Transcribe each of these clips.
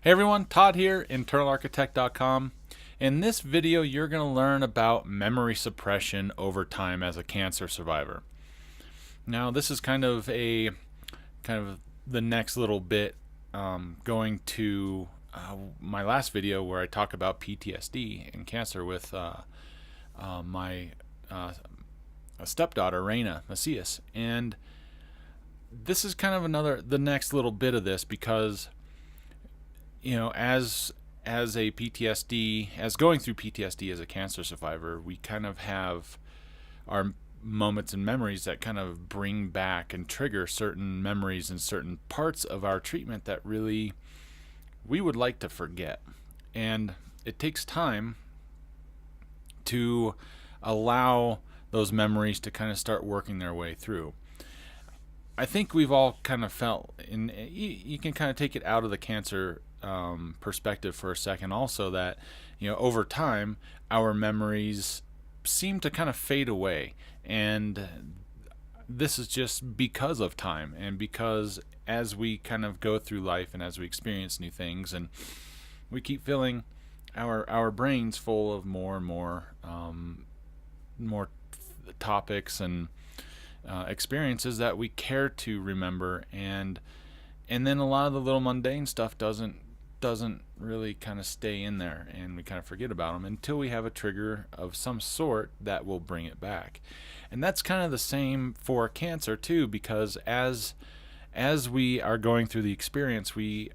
Hey everyone, Todd here, internalarchitect.com. In this video, you're going to learn about memory suppression over time as a cancer survivor. Now, this is kind of the next little bit, going to my last video where I talk about PTSD and cancer with my stepdaughter, Reina Macias. And this is kind of the next little bit of this because as a PTSD, as going through PTSD as a cancer survivor, we kind of have our moments and memories that kind of bring back and trigger certain memories and certain parts of our treatment that really we would like to forget. And it takes time to allow those memories to kind of start working their way through. I think we've all kind of felt, and you can kind of take it out of the cancer perspective for a second also, that over time our memories seem to kind of fade away, and this is just because of time, and because as we kind of go through life and as we experience new things, and we keep filling our brains full of more and more topics and experiences that we care to remember, and then a lot of the little mundane stuff doesn't really kind of stay in there, and we kind of forget about them until we have a trigger of some sort that will bring it back. And that's kind of the same for cancer too, because as we are going through the experience, we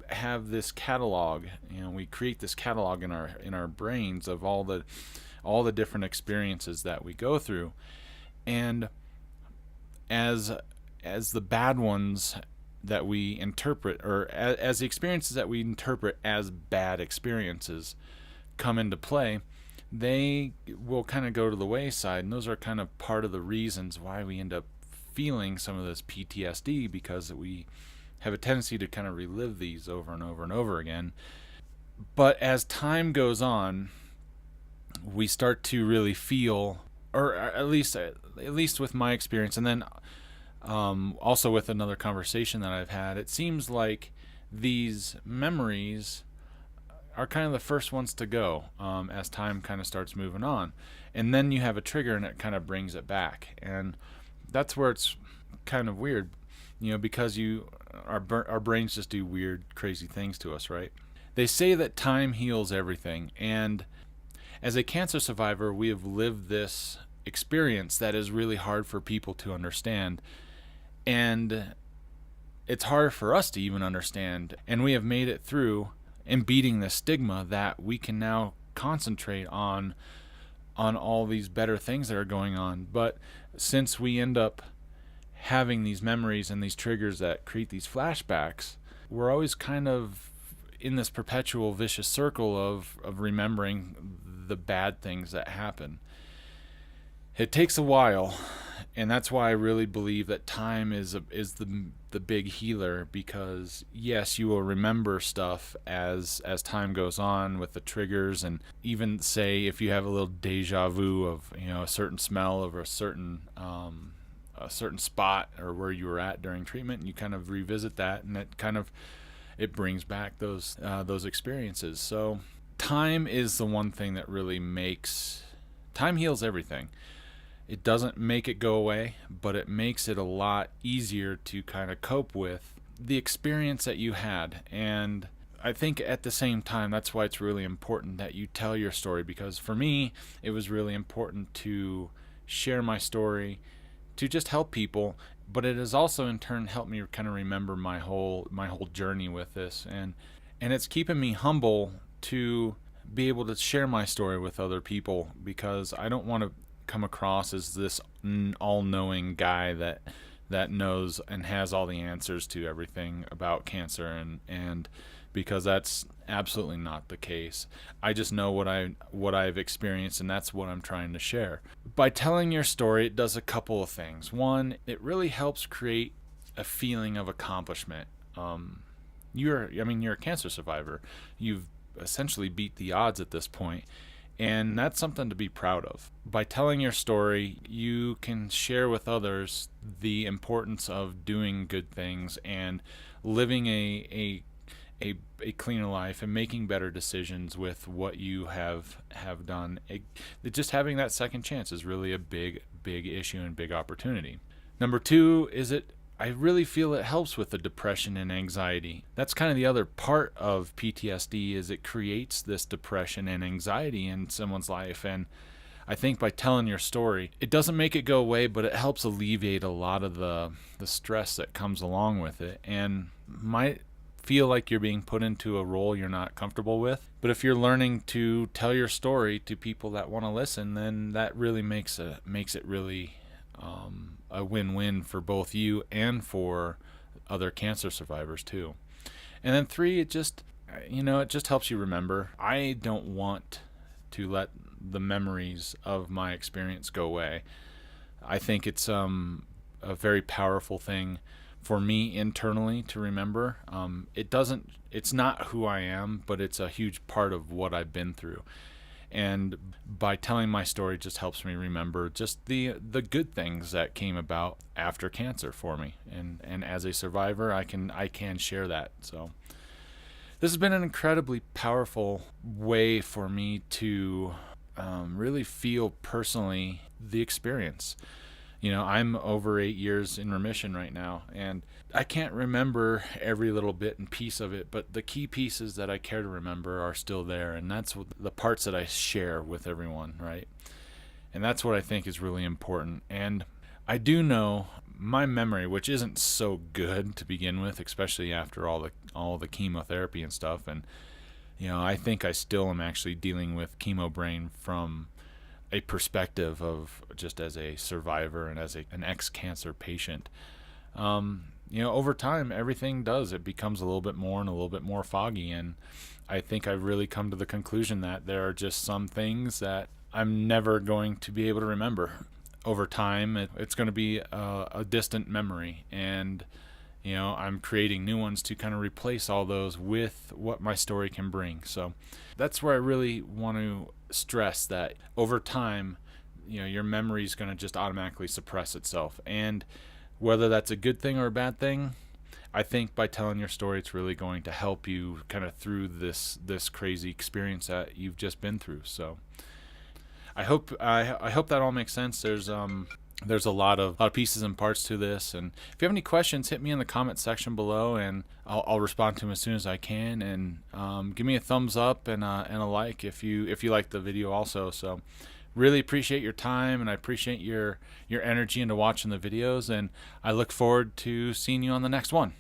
have this catalog, we create this catalog in our brains of all the different experiences that we go through. And as the bad ones that we interpret, or as the experiences that we interpret as bad experiences come into play, they will kind of go to the wayside, and those are kind of part of the reasons why we end up feeling some of this PTSD, because we have a tendency to kind of relive these over and over and over again. But as time goes on, we start to really feel, or at least with my experience, and then also with another conversation that I've had, it seems like these memories are kind of the first ones to go as time kind of starts moving on, and then you have a trigger and it kind of brings it back. And that's where it's kind of weird, because our brains just do weird, crazy things to us, right? They say that time heals everything, and as a cancer survivor, we have lived this experience that is really hard for people to understand, and it's hard for us to even understand. And we have made it through and beating the stigma that we can now concentrate on all these better things that are going on. But since we end up having these memories and these triggers that create these flashbacks, we're always kind of in this perpetual vicious circle of remembering the bad things that happen. It takes a while, and that's why I really believe that time is the big healer, because yes, you will remember stuff as time goes on with the triggers, and even say if you have a little déjà vu of a certain smell of a certain spot or where you were at during treatment, and you kind of revisit that, and it brings back those experiences. So time is the one thing that really time heals everything. It doesn't make it go away, but it makes it a lot easier to kind of cope with the experience that you had. And I think at the same time, that's why it's really important that you tell your story, because for me, it was really important to share my story, to just help people, but it has also in turn helped me kind of remember my whole journey with this. And it's keeping me humble to be able to share my story with other people, because I don't want to come across as this all-knowing guy that knows and has all the answers to everything about cancer, and because that's absolutely not the case. I just know what I've experienced, and that's what I'm trying to share. By telling your story, it does a couple of things. One, it really helps create a feeling of accomplishment. You're a cancer survivor. You've essentially beat the odds at this point, and that's something to be proud of. By telling your story, you can share with others the importance of doing good things and living a a cleaner life and making better decisions with what you have done. Just having that second chance is really a big issue and big opportunity. Number two is I really feel it helps with the depression and anxiety. That's kind of the other part of PTSD, is it creates this depression and anxiety in someone's life. And I think by telling your story, it doesn't make it go away, but it helps alleviate a lot of the stress that comes along with it, and might feel like you're being put into a role you're not comfortable with. But if you're learning to tell your story to people that want to listen, then that really makes it really a win-win for both you and for other cancer survivors too. And then three, it just helps you remember. I don't want to let the memories of my experience go away. I think it's a very powerful thing for me internally to remember. It's not who I am, but it's a huge part of what I've been through. And by telling my story just helps me remember just the good things that came about after cancer for me. And as a survivor, I can share that. So this has been an incredibly powerful way for me to really feel personally the experience. I'm over 8 years in remission right now, and I can't remember every little bit and piece of it, but the key pieces that I care to remember are still there, and that's the parts that I share with everyone, right? And that's what I think is really important. And I do know my memory, which isn't so good to begin with, especially after all the chemotherapy and stuff, and I think I still am actually dealing with chemo brain from a perspective of just as a survivor and as an ex-cancer patient. Over time, everything it becomes a little bit more and a little bit more foggy. And I think I've really come to the conclusion that there are just some things that I'm never going to be able to remember. Over time, it's going to be a distant memory. And I'm creating new ones to kind of replace all those with what my story can bring. So that's where I really want to stress that over time, your memory is going to just automatically suppress itself. And whether that's a good thing or a bad thing, I think by telling your story, it's really going to help you kind of through this crazy experience that you've just been through. So I hope that all makes sense. There's a lot of pieces and parts to this, and if you have any questions, hit me in the comment section below, and I'll respond to them as soon as I can. And give me a thumbs up and a like if you like the video also. So really appreciate your time, and I appreciate your energy into watching the videos, and I look forward to seeing you on the next one.